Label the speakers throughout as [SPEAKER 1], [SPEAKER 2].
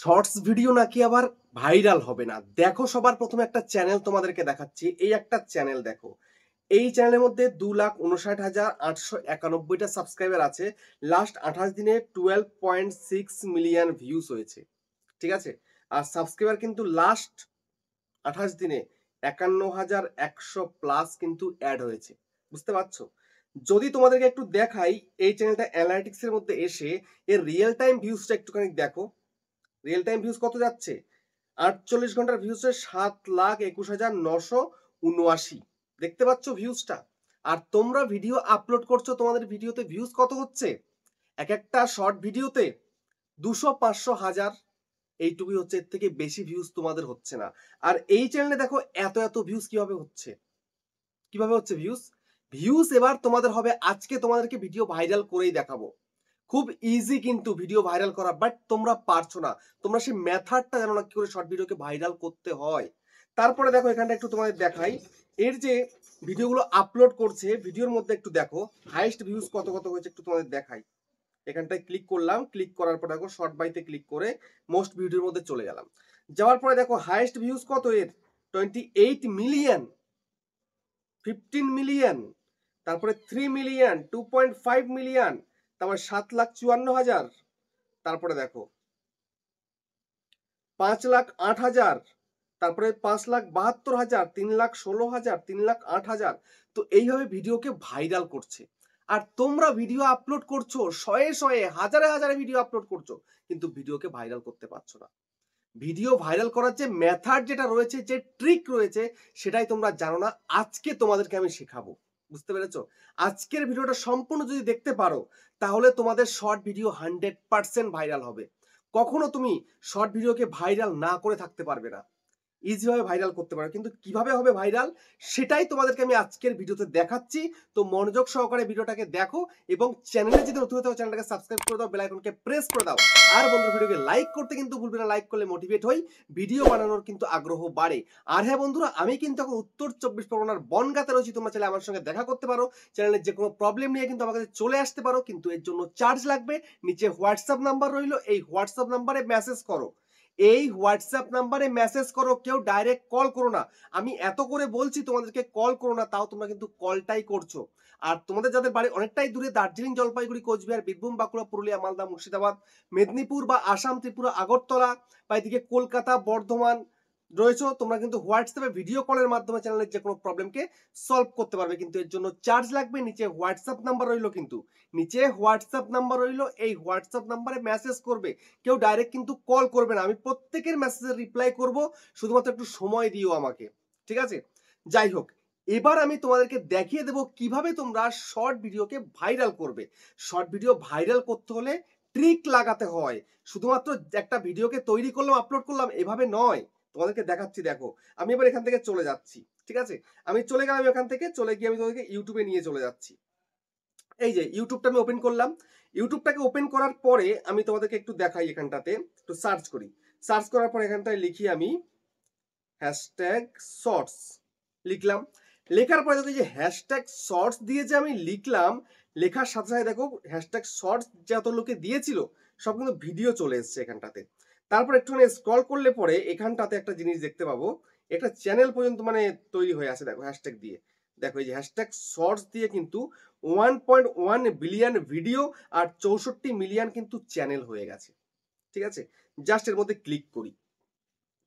[SPEAKER 1] Shorts video নাকি আবার viral হবে না। দেখো, সবার প্রথমে একটা চ্যানেল তোমাদেরকে দেখাচ্ছি। এই একটা চ্যানেল দেখো। এই চ্যানেলের মধ্যে 2,59,891টা সাবস্ক্রাইবার আছে। লাস্ট 28 দিনে 12.6 মিলিয়ন ভিউজ হয়েছে। ঠিক আছে? আর সাবস্ক্রাইবার কিন্তু লাস্ট 28 দিনে 51,100 প্লাস কিন্তু অ্যাড হয়েছে। বুঝতে পারছো? যদি তোমাদেরকে একটু দেখাই, এই চ্যানেলটা অ্যানালিটিক্স এর মধ্যে এসে এর রিয়েল টাইম ভিউজটা একটুখানি দেখো। রিয়েল টাইম ভিউজ কত যাচ্ছে? 48 ঘন্টার ভিউজ 7,21,979। দেখতে পাচ্ছ ভিউজটা? আর তোমরা ভিডিও আপলোড করছো, তোমাদের ভিডিওতে ভিউজ কত হচ্ছে? এক একটা শর্ট ভিডিওতে 200, 500, 1000, এইটুকুই হচ্ছে। এর থেকে বেশি ভিউজ তোমাদের হচ্ছে না। আর এই চ্যানেলে দেখো এত এত ভিউজ কিভাবে হচ্ছে। কিভাবে হচ্ছে ভিউজ? ভিউজ এবার তোমাদের হবে। আজকে তোমাদেরকে ভিডিও ভাইরাল করেই দেখাবো। খুব ইজি কিন্তু ভিডিও ভাইরাল করা, বাট তোমরা পারছো না। তোমরা সেই মেথডটা জানো না কি করে শর্ট ভিডিওকে ভাইরাল করতে হয়। তারপরে দেখো এখানটা একটু তোমাদের দেখাই। এর যে ভিডিওগুলো আপলোড করছে, ভিডিওর মধ্যে একটু দেখো হাইয়েস্ট ভিউজ কত কত হয়েছে একটু তোমাদের দেখাই। এখানটায় ক্লিক করলাম, ক্লিক করার পর দেখো শর্ট বাইতে ক্লিক করে মোস্ট ভিডিওর মধ্যে চলে গেলাম। যাওয়ার পরে দেখো হাইয়েস্ট ভিউজ কত এর? 28 মিলিয়ন, 15 মিলিয়ন, তারপরে 3 মিলিয়ন, 2.5 মিলিয়ন, তারপরে 7,54,000, তারপরে দেখো 5,08,000, তারপরে 5,72,000, 3,16,000, 3,08,000। তো এইভাবে ভিডিওকে ভাইরাল করছে। আর তোমরা ভিডিও আপলোড করছো শয়ে শয়ে, হাজারে হাজারে ভিডিও আপলোড করছো, কিন্তু ভিডিওকে ভাইরাল করতে পারছো না। ভিডিও ভাইরাল করার যে মেথড যেটা রয়েছে, যে ট্রিক রয়েছে, সেটাই তোমরা জানো না। আজকে তোমাদেরকে আমি শেখাবো। বুঝতে পেরেছো? আজকের ভিডিওটা সম্পূর্ণ যদি দেখতে পারো, তাহলে তোমাদের শর্ট ভিডিও 100% ভাইরাল হবে। কখনো তুমি শর্ট ভিডিওকে ভাইরাল না করে থাকতে পারবে না। ইজিভাবে ভাইরাল করতে পারো, কিন্তু কিভাবে হবে ভাইরাল সেটাই তোমাদেরকে আমি আজকের ভিডিওতে দেখাচ্ছি। তো মনোযোগ সহকারে ভিডিওটাকে দেখো, এবং চ্যানেলে যদি নতুন হতে হয় চ্যানেলটাকে সাবস্ক্রাইব করে দাও, বেল আইকনকে প্রেস করে দাও। আর বন্ধুরা, ভিডিওকে লাইক করতে কিন্তু ভুলবে না। লাইক করলে মোটিভেট হই, ভিডিও বানানোর কিন্তু আগ্রহ বাড়ে। আর হ্যাঁ বন্ধুরা, আমি কিন্তু এখন উত্তর 24 পরগনার বনগাঁতে রয়েছি। তোমরা চাইলে আমার সঙ্গে দেখা করতে পারো। চ্যানেলের যে কোনো প্রবলেম নিয়ে কিন্তু আমার কাছে চলে আসতে পারো, কিন্তু এর জন্য চার্জ লাগবে। নিচে হোয়াটসঅ্যাপ নাম্বার রইলো, এই হোয়াটসঅ্যাপ নাম্বারে মেসেজ করো। এই হোয়াটসঅ্যাপ নাম্বারে মেসেজ করো, কেউ ডাইরেক্ট কল করো না। আমি এত করে বলছি তোমাদেরকে কল করো না, তাও তোমরা কিন্তু কলটাই করছো। আর তোমাদের যাদের বাড়ি অনেকটাই দূরে, দার্জিলিং, জলপাইগুড়ি, কোচবিহার, বীরভূম, বাঁকুড়া, পুরুলিয়া, মালদা, মুর্শিদাবাদ, মেদিনীপুর বা আসাম, ত্রিপুরা, আগরতলা, বা এদিকে কলকাতা, বর্ধমান রয়েছে, তোমরা কিন্তু হোয়াটসঅ্যাপে ভিডিও কলের মাধ্যমে চ্যানেলের যে কোনো প্রবলেমকে সলভ করতে পারবে। কিন্তু এর জন্য চার্জ লাগবে। নিচে হোয়াটসঅ্যাপ নাম্বার রইলো, কিন্তু নিচে হোয়াটসঅ্যাপ নাম্বার রইলো, এই হোয়াটসঅ্যাপ নাম্বারে মেসেজ করবে। কেউ ডাইরেক্ট কিন্তু কল করবে না। আমি প্রত্যেকের মেসেজের রিপ্লাই করব, শুধুমাত্র একটু সময় দিও আমাকে। ঠিক আছে? যাই হোক, এবার আমি তোমাদেরকে দেখিয়ে দেবো কিভাবে তোমরা শর্ট ভিডিওকে ভাইরাল করবে। শর্ট ভিডিও ভাইরাল করতে হলে ট্রিক লাগাতে হয়। শুধুমাত্র একটা ভিডিওকে তৈরি করলাম, আপলোড করলাম, এভাবে নয়। তোমাদেরকে দেখাচ্ছি, দেখো। আমি এবার এখান থেকে চলে যাচ্ছি। ঠিক আছে? আমি চলে গেলাম, এখান থেকে চলে গিয়ে আমি তোমাদেরকে ইউটিউবে নিয়ে চলে যাচ্ছি। এই যে ইউটিউবটা আমি ওপেন করলাম। ইউটিউবটাকে ওপেন করার পরে আমি তোমাদেরকে একটু দেখাই। এখানটাতে একটু সার্চ করি। সার্চ করার পর এখানটায় লিখি আমি হ্যাশট্যাগ শর্টস। লিখলাম। লেখার পরে দেখো যে হ্যাশট্যাগ শর্টস দিয়ে যে আমি লিখলাম, লেখার সাথে সাথে দেখো হ্যাশট্যাগ শর্টস যত লোকে দিয়েছিল সব কিন্তু ভিডিও চলে এসছে এখানটাতে। তারপর একটুখানি স্ক্রল করলে পরে এখানটাতে একটা জিনিস দেখতে পাবো, একটা চ্যানেল পর্যন্ত মানে তৈরি হয়ে আছে। দেখো হ্যাশট্যাগ দিয়ে, দেখো এই যে হ্যাশট্যাগ শর্টস দিয়ে কিন্তু 1.1 বিলিয়ন ভিডিও আর 64 মিলিয়ন কিন্তু চ্যানেল হয়ে গেছে। ঠিক আছে? জাস্ট এর মধ্যে ক্লিক করি।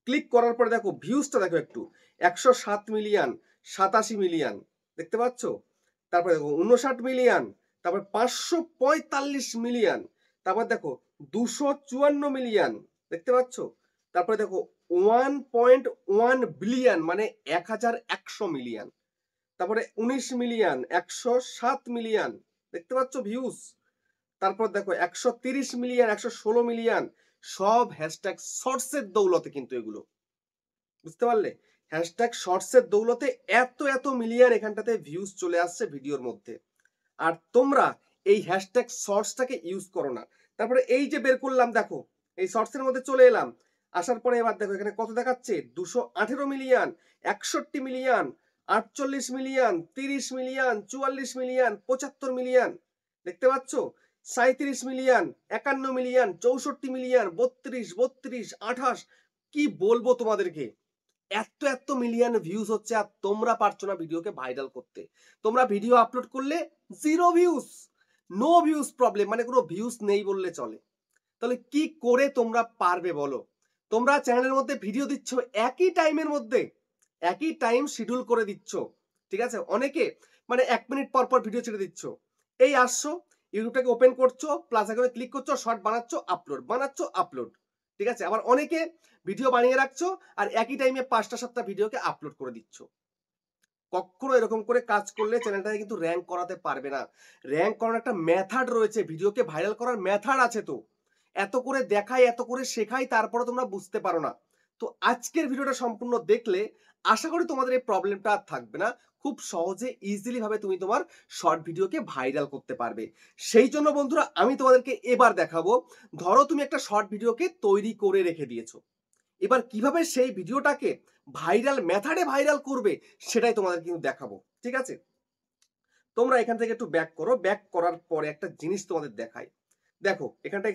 [SPEAKER 1] ক্লিক করার পরে দেখো ভিউজটা দেখো একটু, 107 মিলিয়ন, 87 মিলিয়ন, দেখতে পাচ্ছ? তারপরে দেখো 59 মিলিয়ন, তারপর 545 মিলিয়ন, তারপর দেখো 254 মিলিয়ন, দেখতে পাচ্ছ? তারপরে দেখো 1.1 বিলিয়ন মানে 1100 মিলিয়ন, তারপরে 19 মিলিয়ন, 107 মিলিয়ন, দেখতে পাচ্ছ ভিউজ? তারপর দেখো 130 মিলিয়ন, 116 মিলিয়ন, সব হ্যাশট্যাগ শর্টসের দৌলতে কিন্তু এগুলো। বুঝতে পারলে? হ্যাশট্যাগ শর্টসের দৌলতে এত এত মিলিয়ন এখানটাতে ভিউজ চলে আসছে ভিডিওর মধ্যে। আর তোমরা এই হ্যাশট্যাগ শর্টসটাকে ইউজ করো না। তারপরে এই যে বের করলাম, দেখো এই শর্টসের মধ্যে চলে এলাম। আসার পরে এবার দেখো এখানে কত দেখাচ্ছে, 218 million, 61 million, 48 million, 30 million, 44 million, 75 million, দেখতে পাচ্ছ? 37 মিলিয়ন, 51 মিলিয়ন, 64 মিলিয়ন, 32, 32, 28, কি বলবো তোমাদেরকে, এত মিলিয়ন ভিউজ হচ্ছে, আর তোমরা পারছো না ভিডিওকে ভাইরাল করতে। তোমরা ভিডিও আপলোড করলে 0 ভিউজ, নো ভিউজ প্রবলেম, মানে কোনো ভিউজ নেই বললে চলে। তাহলে কি করে তোমরা পারবে বলো? তোমরা চ্যানেলের মধ্যে ভিডিও দিচ্ছ একই টাইমের মধ্যে, একই টাইম শিডিউল করে দিচ্ছ, ঠিক আছে? অনেকে মানে 1 মিনিট পর পর ভিডিও ছেড়ে দিচ্ছ। এই আসছো, ইউটিউবটাকে ওপেন করছো, প্লাস আইকনে ক্লিক করছো, শর্ট বানাচ্ছ, আপলোড, বানাচ্ছ, আপলোড, ঠিক আছে? আবার অনেকে ভিডিও বানিয়ে রাখছো আর একই টাইমে 5টা 7টা ভিডিওকে আপলোড করে দিচ্ছ। কখনো এরকম করে কাজ করলে চ্যানেলটাকে কিন্তু র্যাঙ্ক করাতে পারবে না। র্যাঙ্ক করার একটা মেথড রয়েছে, ভিডিওকে ভাইরাল করার মেথড আছে। তো এত করে দেখাই, এত করে শেখাই, তারপরে তোমরা বুঝতে পারো না। তো আজকের ভিডিওটা সম্পূর্ণ দেখলে আশা করি তোমাদের এই প্রবলেমটা আর থাকবে না। খুব সহজে ইজিলি ভাবে তুমি তোমার শর্ট ভিডিওকে ভাইরাল করতে পারবে। সেই জন্য বন্ধুরা আমি তোমাদেরকে এবার দেখাবো, ধরো তুমি একটা শর্ট ভিডিওকে তৈরি করে রেখে দিয়েছো, এবার কিভাবে সেই ভিডিওটাকে ভাইরাল মেথডে ভাইরাল করবে সেটাই তোমাদের কিন্তু দেখাবো, ঠিক আছে? তোমরা এখান থেকে একটু ব্যাক করো, ব্যাক করার পরে একটা জিনিস তোমাদের দেখাই। দেখো এখানটা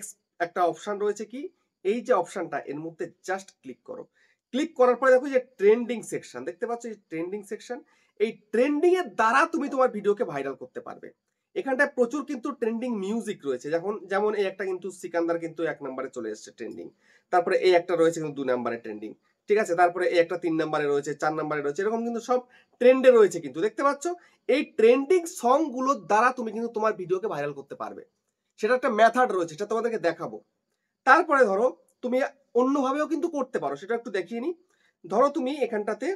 [SPEAKER 1] একটা অপশন রয়েছে, কি এই যে অপশনটা, এর মধ্যে জাস্ট ক্লিক করো। ক্লিক করার পরে দেখো যে ট্রেন্ডিং সেকশন দেখতে পাচ্ছ, এই ট্রেন্ডিং সেকশন, এই ট্রেন্ডিং এর দ্বারা তুমি তোমার ভিডিওকে ভাইরাল করতে পারবে। এখানটায় প্রচুর কিন্তু ট্রেন্ডিং মিউজিক রয়েছে, যেমন এই একটা কিন্তু সিকান্দার কিন্তু 1 নম্বরে চলে এসেছে ট্রেন্ডিং, তারপরে এই একটা রয়েছে কিন্তু 2 নম্বরে ট্রেন্ডিং, ঠিক আছে? তারপরে এই একটা 3 নম্বরে রয়েছে, 4 নম্বরে রয়েছে, এরকম কিন্তু সব ট্রেন্ডে রয়েছে কিন্তু, দেখতে পাচ্ছ? এই ট্রেন্ডিং সং গুলোর দ্বারা তুমি কিন্তু তোমার ভিডিওকে ভাইরাল করতে পারবে। সেটা একটা মেথড রয়েছে, সেটা তোমাদেরকে দেখাবো। তারপরে ধরো তুমি অন্যভাবেও কিন্তু করতে পারো, সেটা একটু দেখিয়ে নি। ধরো তুমি এখানটাতে,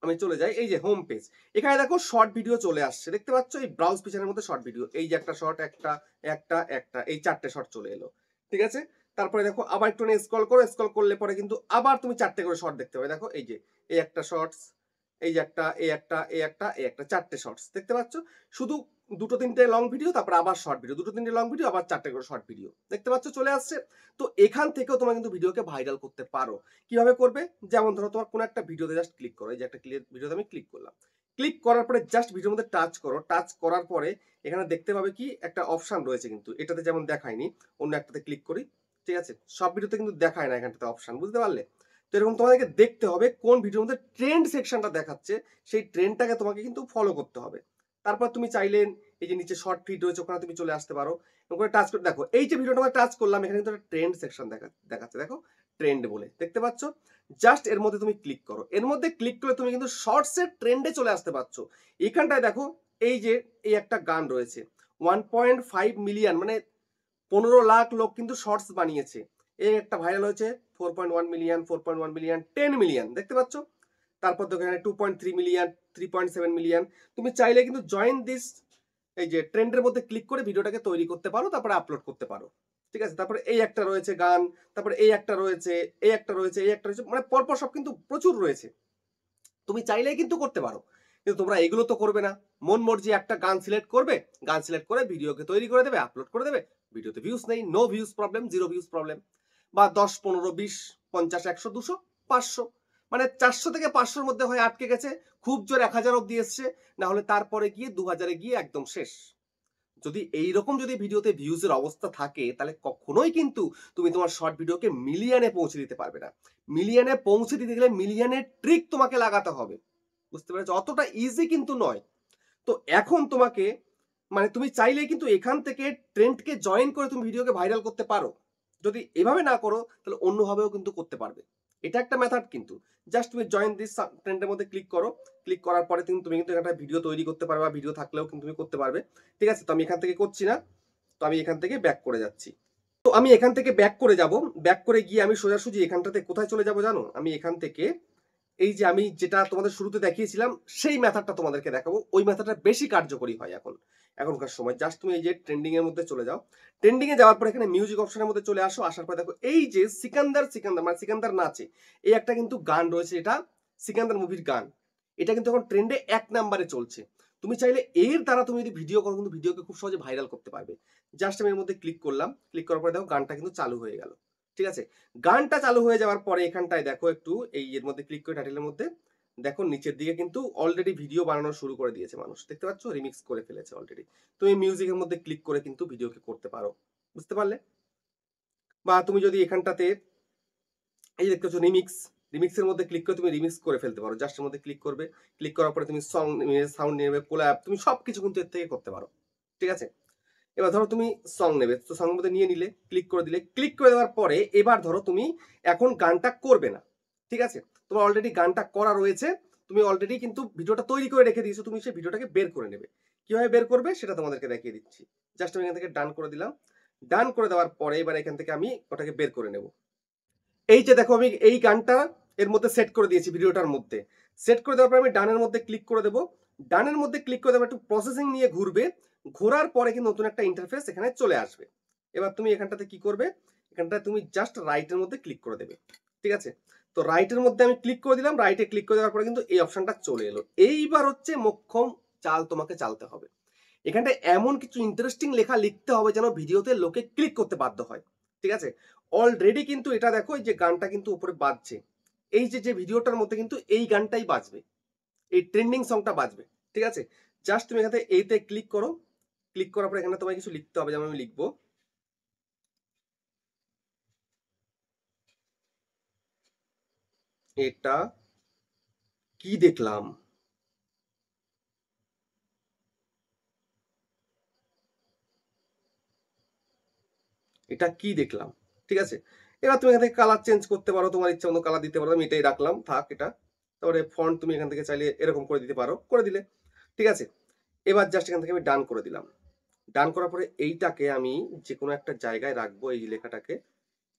[SPEAKER 1] আমি চলে যাই এই যে হোম পেজ, এখানে দেখো শর্ট ভিডিও চলে আসছে, দেখতে পাচ্ছ? এই ব্রাউজ পিছনের মধ্যে শর্ট ভিডিও, এই যে একটা শর্ট, একটা এই 4টে শর্ট চলে এলো, ঠিক আছে? তারপরে দেখো আবার একটু স্ক্রল করো, স্ক্রল করলে পরে কিন্তু আবার তুমি 4টে করে শর্ট দেখতে পাবে। দেখো এই যে এই একটা শর্টস, এই যে একটা, এই একটা 4টে শর্টস দেখতে পাচ্ছ। শুধু 2-3টে লং ভিডিও, তারপর আবার শর্ট ভিডিও, 2-3টে লং ভিডিও, আবার 4টে করে শর্ট ভিডিও, দেখতে পাচ্ছ চলে আসছে। তো এখান থেকেও তোমরা কিন্তু ভিডিওকে ভাইরাল করতে পারো। কিভাবে করবে? যেমন ধরো তোমার কোনো একটা ভিডিওতে জাস্ট ক্লিক করো, এই যে একটা ভিডিওতে আমি ক্লিক করলাম, ক্লিক করার পরে জাস্ট ভিডিওর মধ্যে টাচ করো, টাচ করার পরে এখানে দেখতে পাবে কি একটা অপশন রয়েছে, কিন্তু এটাতে যেমন দেখায়নি, অন্য একটাতে ক্লিক করি, ঠিক আছে? সব ভিডিওতে কিন্তু দেখায় না এখানটাতে অপশন, বুঝতে পারলে? তো এরকম তোমাদেরকে দেখতে হবে কোন ভিডিওর মধ্যে ট্রেন্ড সেকশনটা দেখাচ্ছে, সেই ট্রেন্ডটাকে তোমাকে কিন্তু ফলো করতে হবে। তারপর তুমি চাইলে এই যে নিচে শর্ট ফিড রয়েছে, ওখানে তুমি চলে আসতে পারো, ওখানে টাচ করে দেখো এই যে ভিডিওটা আমরা টাচ করলাম, এখানে কিন্তু একটা ট্রেন্ড সেকশন দেখাচ্ছে, দেখো ট্রেন্ড বলে, দেখতে পাচ্ছ? জাস্ট এর মধ্যে তুমি ক্লিক করো, এর মধ্যে ক্লিক করলে তুমি কিন্তু শর্টসের ট্রেন্ডে চলে আসতে পারছো। এখানটায় দেখো এই যে এই একটা গান রয়েছে, 1.5 মিলিয়ন, মানে 15 লাখ লোক কিন্তু শর্টস বানিয়েছে। এই একটা ভাইরাল হয়েছে 4.1 মিলিয়ন, 4.1 মিলিয়ন, 10 মিলিয়ন, দেখতে পাচ্ছ? তারপর দেখো এখানে 2.3 মিলিয়ন, 3.7 মিলিয়ন। তুমি চাইলে কিন্তু জয়েন দিস, এই যে ট্রেন্ডের মধ্যে ক্লিক করে ভিডিওটাকে তৈরি করতে পারো, তারপরে আপলোড করতে পারো, ঠিক আছে? তারপরে এই একটা রয়েছে গান, তারপরে এই একটা রয়েছে, এই একটা রয়েছে, এই একটা রয়েছে, মানে পরপর সব কিন্তু প্রচুর রয়েছে। তুমি চাইলেই কিন্তু করতে পারো, কিন্তু তোমরা এগুলো তো করবে না। মন মর্জি একটা গান সিলেক্ট করবে, গান সিলেক্ট করে ভিডিওকে তৈরি করে দেবে, আপলোড করে দেবে, ভিডিওতে ভিউজ নেই, no views problem, 0 views problem. বা 10, 15, 20, 50, 100, 200, 500, মানে 400 থেকে 500-র মধ্যে হয়ে আটকে গেছে, খুব জোর 1000 অব্দি এসছে, না হলে তারপরে গিয়ে 2000-এ গিয়ে একদম শেষ। যদি এইরকম যদি ভিডিওতে ভিউজের অবস্থা থাকে, তাহলে কখনোই কিন্তু তুমি তোমার শর্ট ভিডিওকে মিলিয়নে পৌঁছে দিতে পারবে না। মিলিয়নে পৌঁছে দিতে গেলে মিলিয়নের ট্রিক তোমাকে লাগাতে হবে, বুঝতে পেরেছো? অতটা ইজি কিন্তু নয়। তো এখন তোমাকে, মানে তুমি চাইলেই কিন্তু এখান থেকে ট্রেন্ডকে জয়েন করে তুমি ভিডিওকে ভাইরাল করতে পারো। যদি এভাবে না করো তাহলে অন্যভাবেও কিন্তু করতে পারবে। এটা একটা মেথড কিন্তু। জাস্ট তুমি জয়েন দিস ট্রেন্ডের মধ্যে ক্লিক করো, ক্লিক করার পরে তুমি কিন্তু একটা ভিডিও তৈরি করতে পারবে, বা ভিডিও থাকলেও কিন্তু তুমি করতে পারবে, ঠিক আছে? তো আমি এখান থেকে করছি না, তো আমি এখান থেকে ব্যাক করে যাচ্ছি। তো আমি এখান থেকে ব্যাক করে যাব, ব্যাক করে গিয়ে আমি সোজাসুজি এখানটাতে কোথায় চলে যাব জানো? আমি এখান থেকে এই যে আমি যেটা তোমাদের শুরুতে দেখিয়েছিলাম সেই মেথডটা তোমাদেরকে দেখাবো। ওই মেথডটা বেশি কার্যকরী হয় এখনকার সময়। জাস্ট তুমি এই যে ট্রেন্ডিং এর মধ্যে চলে যাও, ট্রেন্ডিং এ যাওয়ার পর এখানে মিউজিক অপশনের মধ্যে চলে আসো, আসার পর দেখো এই যে সিকান্দার মানে সিকান্দার নাচে, এই একটা কিন্তু গান রয়েছে, এটা সিকান্দার মুভির গান, এটা কিন্তু এখন ট্রেন্ডে 1 নম্বরে চলছে। তুমি চাইলে এর দ্বারা তুমি যদি ভিডিও করো, কিন্তু ভিডিওকে খুব সহজে ভাইরাল করতে পারবে। জাস্ট আমি এর মধ্যে ক্লিক করলাম, ক্লিক করার পরে দেখো গানটা কিন্তু চালু হয়ে গেল, ঠিক আছে? গানটা চালু হয়ে যাওয়ার পরে এখানটায় দেখো একটু এই এর মধ্যে ক্লিক করে টাইটেলের মধ্যে দেখো নিচের দিকে কিন্তু অলরেডি ভিডিও বানানো শুরু করে দিয়েছে মানুষ, দেখতে পাচ্ছ রিমিক্স করে ফেলেছে অলরেডি। তুমি মিউজিকের মধ্যে ক্লিক করে কিন্তু ভিডিওকে করতে পারো, বুঝতে পারলে? বা তুমি যদি এখানটাতে এই যে দেখতে পাচ্ছ রিমিক্স, রিমিক্সের মধ্যে ক্লিক করে তুমি রিমিক্স করে ফেলতে পারো। জাস্ট এর মধ্যে ক্লিক করবে, ক্লিক করার পরে তুমি সং নিয়ে সাউন্ড নিয়ে নেবে, কোল্যাব, তুমি সবকিছু কিন্তু এর থেকে করতে পারো, ঠিক আছে? এবার ধরো তুমি সং নেবে, তো সং মধ্যে নিয়ে নিলে, ক্লিক করে দিলে, ক্লিক করে দেওয়ার পরে এবার ধরো তুমি এখন গানটা করবে না, ঠিক আছে? তোমার অলরেডি গানটা করা রয়েছে, তুমি অলরেডি কিন্তু ভিডিওটা তৈরি করে রেখে দিয়েছো, তুমি সেই ভিডিওটাকে বের করে নেবে। কিভাবে বের করবে সেটা তোমাদেরকে দেখিয়ে দিচ্ছি। জাস্ট আমি এখান থেকে ডান করে দিলাম। ডান করে দেওয়ার পরে এবার এখান থেকে আমি ওটাকে বের করে নেব। এই যে দেখো আমি এই গানটা এর মধ্যে সেট করে দিয়েছি, ভিডিওটার মধ্যে সেট করে দেওয়ার পরে আমি ডানের মধ্যে ক্লিক করে দেবো। ডানের মধ্যে ক্লিক করে দেবো, একটু প্রসেসিং নিয়ে ঘুরবে, ঘোরার পরে কিন্তু নতুন একটা ইন্টারফেস এখানে চলে আসবে। এবার তুমি এখানটাতে কি করবে, এখানটায় তুমি জাস্ট রাইটের মধ্যে ক্লিক করে দেবে, ঠিক আছে? তো রাইটের মধ্যে আমি ক্লিক করে দিলাম, রাইটে ক্লিক করে দেওয়ার পরে কিন্তু এই অপশনটা চলে এলো। এইবার হচ্ছে মোক্ষম চাল তোমাকে চালতে হবে। এখানটায় এমন কিছু ইন্টারেস্টিং লেখা লিখতে হবে যেন ভিডিওতে লোকে ক্লিক করতে বাধ্য হয়, ঠিক আছে? অলরেডি কিন্তু এটা দেখো এই যে গানটা কিন্তু উপরে বাজছে, এই যে ভিডিওটার মধ্যে কিন্তু এই গানটাই বাজবে, এই ট্রেন্ডিং সংটা বাজবে, ঠিক আছে? জাস্ট তুমি এখানে এইতে ক্লিক করো, ক্লিক করার পরে এখানে তোমায় কিছু লিখতে হবে, যেমন আমি লিখবো এটা কি দেখলাম। এটা কি দেখলাম, ঠিক আছে? এবার তুমি এখান থেকে কালার চেঞ্জ করতে পারো, তোমার ইচ্ছা মতো কালার দিতে পারো, আমি এটাই রাখলাম, থাক এটা। তারপরে ফন্ট তুমি এখান থেকে চাইলে এরকম করে দিতে পারো, করে দিলে, ঠিক আছে? এবার জাস্ট এখান থেকে আমি ডান করে দিলাম। ডান করার পরে এইটাকে আমি যে কোনো একটা জায়গায় রাখবো, এই লেখাটাকে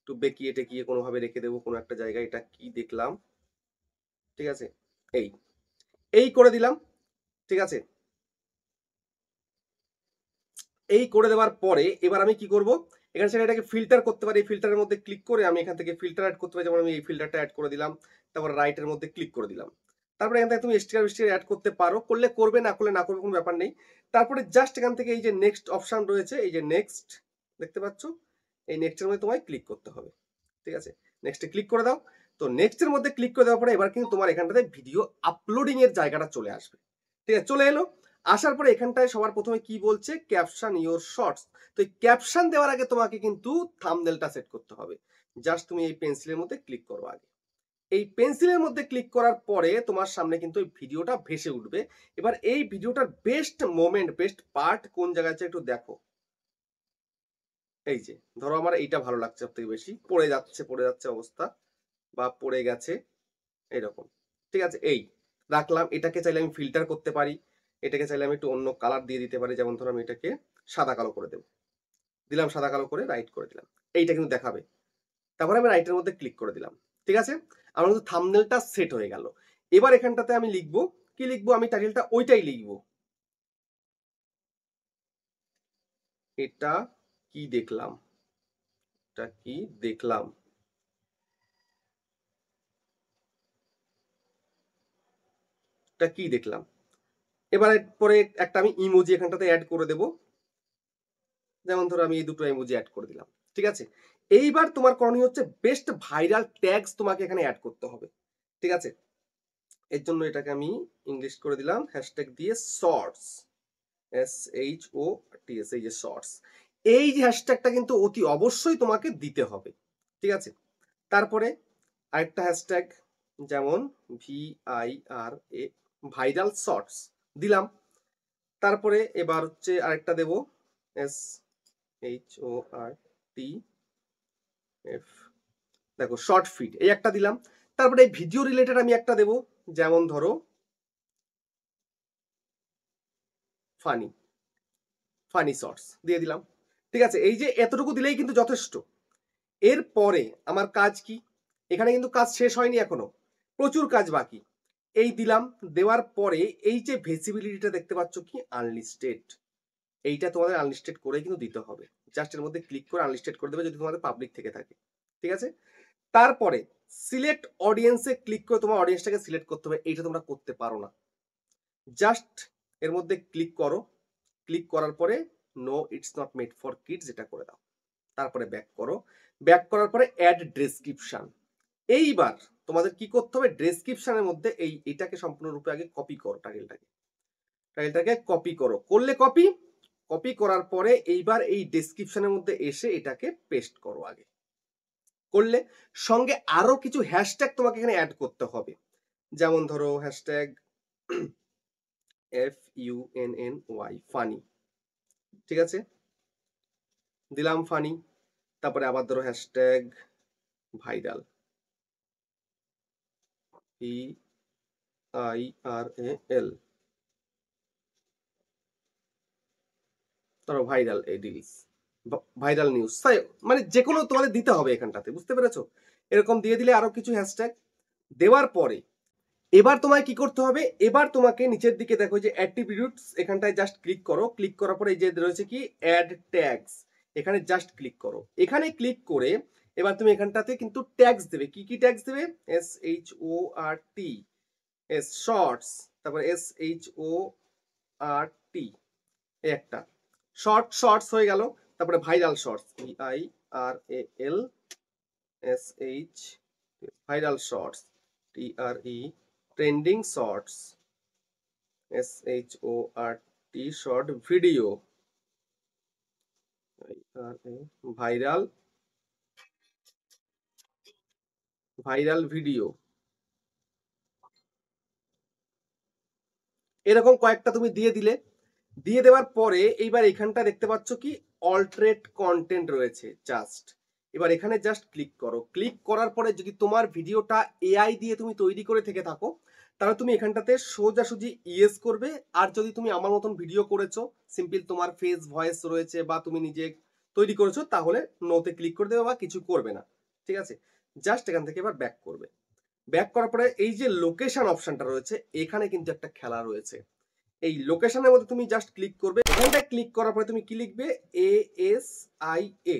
[SPEAKER 1] একটু বেঁকিয়ে টেকিয়ে কোনোভাবে রেখে দেবো কোনো একটা জায়গায়। এটা কি দেখলাম, ঠিক আছে? এই এই করে দিলাম, ঠিক আছে? এই করে দেওয়ার পরে এবার আমি কি করব, এখানে সেটা এটাকে ফিল্টার করতে পারি। এই ফিল্টারের মধ্যে ক্লিক করে আমি এখান থেকে ফিল্টার অ্যাড করতে পারি, যেমন আমি এই ফিল্টারটা অ্যাড করে দিলাম, তারপর রাইটের মধ্যে ক্লিক করে দিলাম। তারপরে এখান থেকে তুমি স্টিকার অ্যাড করতে পারো, করলে করবে, না করলে না করবে, কোনো ব্যাপার নেই। তারপরে জাস্ট এখান থেকে এই যে নেক্সট অপশন রয়েছে, এই যে নেক্সট দেখতে পাচ্ছ, এই নেক্সটের মধ্যে তোমায় ক্লিক করতে হবে, ঠিক আছে? নেক্সটে ক্লিক করে দাও। তো নেক্সটের মধ্যে ক্লিক করে দেওয়ার পরে এবার কিন্তু তোমার এখানটাতে ভিডিও আপলোডিং এর জায়গাটা চলে আসবে, ঠিক আছে? চলে এলো। আসার পরে এখানটায় সবার প্রথমে কি বলছে, ক্যাপশন ইওর শর্টস। তো এই ক্যাপশন দেওয়ার আগে তোমাকে কিন্তু থাম্বনেলটা সেট করতে হবে। জাস্ট তুমি এই পেন্সিলের মধ্যে ক্লিক করো আগে। এই পেন্সিলের মধ্যে ক্লিক করার পরে তোমার সামনে কিন্তু এই ভিডিওটা ভেসে উঠবে। এবার এই ভিডিওটার বেস্ট মোমেন্ট, বেস্ট পার্ট কোন জায়গায় আছে একটু দেখো। এই যে ধরো আমার এইটা ভালো লাগছে সবথেকে বেশি, পড়ে যাচ্ছে অবস্থা, বা পড়ে গেছে এইরকম, ঠিক আছে? এই রাখলাম। এটাকে চাইলে আমি ফিল্টার করতে পারি, এটাকে চাইলে আমি একটু অন্য কালার দিয়ে দিতে পারি, যেমন ধরো আমি এটাকে সাদা কালো করে দেবো, দিলাম সাদা কালো করে, রাইট করে দিলাম, এইটা কিন্তু দেখাবে। তারপরে আমি রাইটের মধ্যে ক্লিক করে দিলাম, ঠিক আছে? আমার কিন্তু থাম্বনেলটা সেট হয়ে গেল। এবার এখানটাতে আমি লিখবো, কি লিখবো, আমি টাইটেলটা ওইটাই লিখবো, এটা কি দেখলাম, এটা কি দেখলাম, এটা কি দেখলাম। এবারে পরে একটা আমি ইমোজি এখানটাতে অ্যাড করে দেবো, যেমন ধরো আমি এই দুটো ইমোজি অ্যাড করে দিলাম, ঠিক আছে? এইবার তোমার করণীয় হচ্ছে বেস্ট ভাইরাল ট্যাগস তোমাকে এখানে অ্যাড করতে হবে, ঠিক আছে? এর জন্য এটাকে আমি ইংলিশ করে দিলাম, হ্যাশট্যাগ দিয়ে শর্টস, SHOTS, এই যে শর্টস, এই যে হ্যাশট্যাগটা কিন্তু অতি অবশ্যই তোমাকে দিতে হবে, ঠিক আছে? তারপরে আরেকটা হ্যাশট্যাগ, যেমন VIRA, ভাইরাল শর্টস দিলাম। তারপরে এবার হচ্ছে আরেকটা দেব, SHORTF, দেখো শর্ট ফিড, এই একটা দিলাম। তারপরে এই ভিডিও রিলেটেড আমি একটা দেব, যেমন ধরো ফানি, ফানি শর্টস দিয়ে দিলাম, ঠিক আছে? এই যে এতটুকু দিলেই কিন্তু যথেষ্ট। এরপরে আমার কাজ কি, এখানে কিন্তু কাজ শেষ হয়নি এখনো, প্রচুর কাজ বাকি। এই দিলাম, দেওয়ার পরে এই যে ভিজিবিলিটিটা দেখতে পাচ্ছ কি আনলিস্টেড, এইটা তোমাদের আনলিস্টেড করে কিন্তু দিতে হবে। জাস্ট এর মধ্যে ক্লিক করে আনলিস্টেড করে দেবে যদি তোমাদের পাবলিক থেকে থাকে, ঠিক আছে? তারপরে সিলেক্ট অডিয়েন্সে ক্লিক করে তোমার অডিয়েন্সটাকে সিলেক্ট করতে হবে, এইটা তোমরা করতে পারো না। জাস্ট এর মধ্যে ক্লিক করো, ক্লিক করার পরে no it's not made for kids এটা করে দাও। তারপরে ব্যাক করো, ব্যাক করার পরে অ্যাড ডেসক্রিপশন। এইবার তোমাদের কি করতে হবে, ডেসক্রিপশনের মধ্যে এটাকে সম্পূর্ণরূপে আগে কপি করো, টাইটেলটাকে কপি করো, করলে কপি করার পরে এইবার এই ডেসক্রিপশনের মধ্যে এসে এটাকে পেস্ট করো আগে, করলে সঙ্গে আরো কিছু হ্যাশট্যাগ তোমাকে এখানে অ্যাড করতে হবে, যেমন ধরো হ্যাশট্যাগ FUNNY ফানি, ঠিক আছে, দিলাম ফানি। তারপরে আবার ধরো হ্যাশট্যাগ ভাইরাল, VIRAL, ধরো ভাইরাল রিলস, ভাইরাল নিউজ, মানে যে কোনো তোমাদের দিতে হবে এখানটাতে, বুঝতে পেরেছো? এরকম দিয়ে দিলে আরো কিছু হ্যাশট্যাগ দেওয়ার পরে এবার তোমায় কি করতে হবে, এবার তোমাকে নিচের দিকে দেখো যে অ্যাট্রিবিউটস, এখানটায় জাস্ট ক্লিক করো, ক্লিক করার পরে এই যে রয়েছে কি অ্যাড ট্যাগস, এখানে জাস্ট ক্লিক করো। এখানে ক্লিক করে এবার তুমি এখানটাতে কিন্তু ট্যাগস দেবে, কি কি ট্যাগস দেবে, SHORT, শর্টস, তারপরে SHORT একটা শর্টস হয়ে গেল, তারপরে viral shorts, VIRALSH, viral shorts, TRE, trending shorts, SHORT, short video, viral video, এরকম কয়েকটা তুমি দিয়ে দিলে। দিয়ে দেওয়ার পরে এইবার এখানটা দেখতে পাচ্ছ কি অল্টারেট কন্টেন্ট রয়েছে, জাস্ট এবার এখানে জাস্ট ক্লিক করো। ক্লিক করার পরে যদি তোমার ভিডিওটা AI দিয়ে তুমি তৈরি করে থেকে থাকো তাহলে তুমি এখানটাতে সোজাসুজি ইয়েস করবে, আর যদি তুমি আমার মতন ভিডিও করেছো, সিম্পল তোমার ফেস ভয়েস রয়েছে বা তুমি নিজে তৈরি করেছো, তাহলে নোতে ক্লিক করে দেবে বা কিছু করবে না, ঠিক আছে। জাস্ট এখান থেকে এবার ব্যাক করবে। ব্যাক করার পরে এই যে লোকেশন অপশনটা রয়েছে, এখানে কিন্তু একটা খেলা রয়েছে, এই লোকেশনের মধ্যে তুমি জাস্ট ক্লিক করবে। এখানটায় ক্লিক করার পরে তুমি কি লিখবে, ASIA,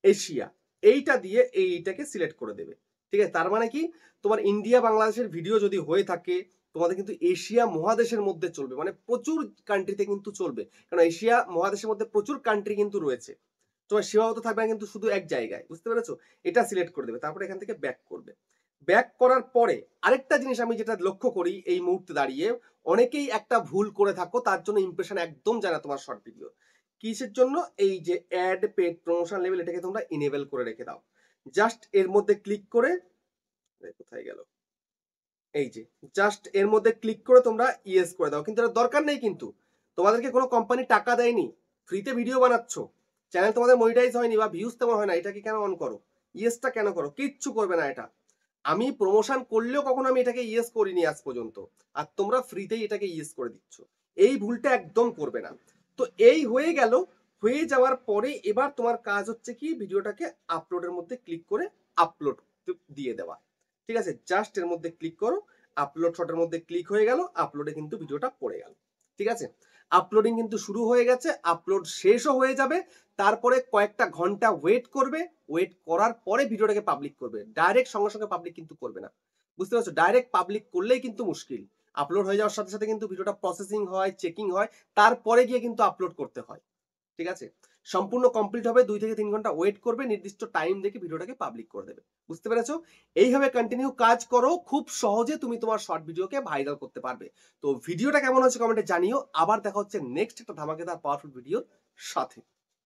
[SPEAKER 1] এশিয়া, এইটা দিয়ে এইটাকে সিলেক্ট করে দেবে, ঠিক আছে। তার মানে কি তোমার ইন্ডিয়া বাংলাদেশের ভিডিও যদি হয়ে থাকে তোমাদের কিন্তু এশিয়া মহাদেশের মধ্যে চলবে, মানে প্রচুর কান্ট্রিতে কিন্তু চলবে, কারণ এশিয়া মহাদেশের মধ্যে প্রচুর কান্ট্রি কিন্তু রয়েছে, তোমার সীমাবদ্ধ থাকবে না কিন্তু শুধু এক জায়গায়, বুঝতে পেরেছো? এটা সিলেক্ট করে দেবে, তারপরে এখান থেকে ব্যাক করবে। ব্যাক করার পরে আরেকটা জিনিস আমি যেটা লক্ষ্য করি এই মুহূর্তে দাঁড়িয়ে, অনেকেই একটা ভুল করে থাকো, তার জন্য ইমপ্রেশন একদম যায় না তোমার শর্ট ভিডিও। কিসের জন্য, এই যে অ্যাড পেড প্রমোশন লেভেল, এটাকে তোমরা ইনেবল করে রেখে দাও। জাস্ট এর মধ্যে ক্লিক করে, কোথায় গেল, এই যে জাস্ট এর মধ্যে ক্লিক করে তোমরা ইয়েস করে দাও। কিন্তু এটা দরকার নেই, কিন্তু তোমাদেরকে কোনো কোম্পানি টাকা দেয়নি, ফ্রিতে ভিডিও বানাচ্ছ, চ্যানেল তোমাদের মনিটাইজ হয়নি বা ভিউজ তেমন হয় না, এটাকে কেন অন করো, ইয়েসটা কেন করো? কিচ্ছু করবে না এটা। আমি প্রমোশন করলেও কখনো আমি এটাকে ইয়েস করিনি আজ পর্যন্ত, আর তোমরা ফ্রিতেই এটাকে ইয়েস করে দিচ্ছ, এই ভুলটা একদম করবে না। তো এই হয়ে গেল, হয়ে যাওয়ার পরে এবার তোমার কাজ হচ্ছে কি ভিডিওটাকে আপলোডের মধ্যে ক্লিক করে আপলোড দিয়ে দেওয়া, ঠিক আছে। জাস্ট এর মধ্যে ক্লিক করো, আপলোড শটের মধ্যে ক্লিক হয়ে গেল, আপলোডে কিন্তু ভিডিওটা পড়ে গেল, ঠিক আছে। আপলোডিং কিন্তু শুরু হয়ে গেছে, আপলোড শেষও হয়ে যাবে, তারপরে কয়েকটা ঘন্টা ওয়েট করবে, ওয়েট করার পরে ভিডিওটাকে পাবলিক করবে, ডাইরেক্ট সঙ্গে সঙ্গে পাবলিক কিন্তু করবে না, বুঝতে পারছো? ডাইরেক্ট পাবলিক করলেই কিন্তু মুশকিল, আপলোড হয়ে যাওয়ার সাথে সাথে কিন্তু ভিডিওটা প্রসেসিং হয়, চেকিং হয়, তারপরে গিয়ে কিন্তু আপলোড করতে হয়, ঠিক আছে। সম্পূর্ণ কমপ্লিট হবে, 2 থেকে 3 ঘন্টা ওয়েট করবে, নির্দিষ্ট টাইম দেখে ভিডিওটাকে পাবলিক করে দেবে, বুঝতে পেরেছো? এইভাবে কন্টিনিউ কাজ করো, খুব সহজে তুমি তোমার শর্ট ভিডিওকে ভাইরাল করতে পারবে। তো ভিডিওটা কেমন হচ্ছে কমেন্টে জানিও, আবার দেখা হচ্ছে নেক্সট একটা ধামাকেদার পাওয়ারফুল ভিডিওর সাথে।